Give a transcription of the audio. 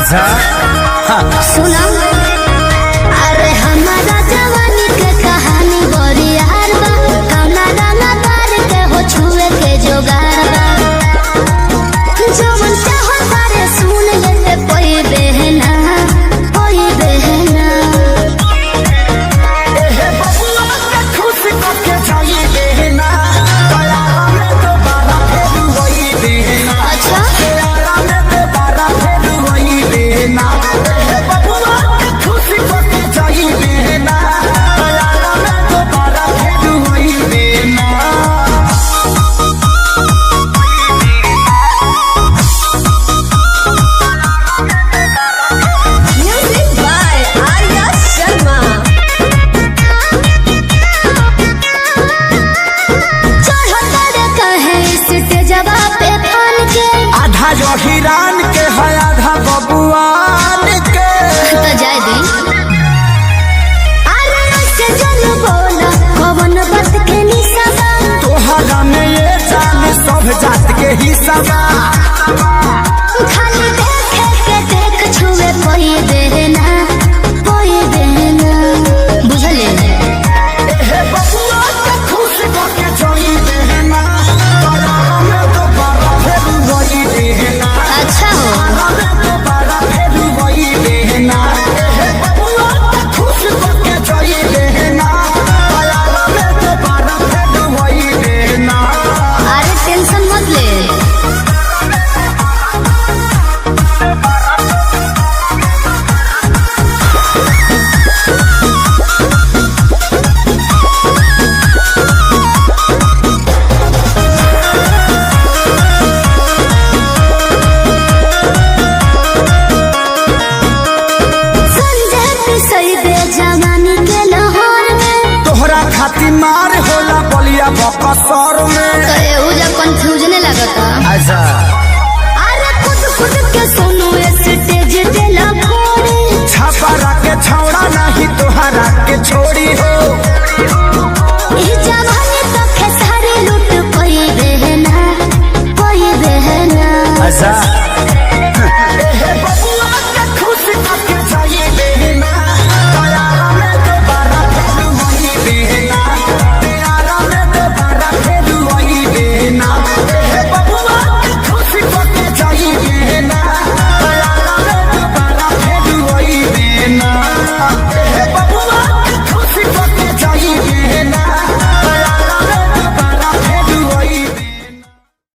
अच्छा सुना अरे हमारा जवानी के कहानी बड़ी यार बा कौना गाना तार के हो छुए के जोगार बा जवन चाहो तारे सुन लेते कोई बहना कोई बहना ए बबुआ के खुश करके जाई बहना प्यारा में दोबारा फिर वही बहना अच्छा प्यारा में दोबारा फिर वही बहना ए बबुआ के खुश करके जाई बहना प्यारा में दोबारा फिर वही बहना। म्यूजिक बाय आर्या शर्मा चढ़ता कहे स्टेजवा पे फान के आधा जो हिरान के है आधा बबुआन के तो जाए दी अरे ऐसे जल बोला कवन बात के निशाबा तोहरा में ये जान सब जात के हिस्सा बा। खाली देखे के देख छुए कोई देना बुझले ए बबुआ के खुश करके जाई बहना प्यारा में दोबारा फिर वही बहना अच्छा हो प्यारा में दोबारा फिर वही बहना ए बबुआ के खुश करके जाई बहना प्यारा में दोबारा फिर वही बहना। अरे टेंशन मत ले संजय पिसई दे जवानी के लाहौर में तोहरा खातिर मार होला बलिया बकसर में। तो एहुजा कंफ्यूजन लगता अच्छा अरे खुद के सुनो स्टेज पे लखोड़ी छापा के छौड़ा नहीं तोहरा के छोड़ी हो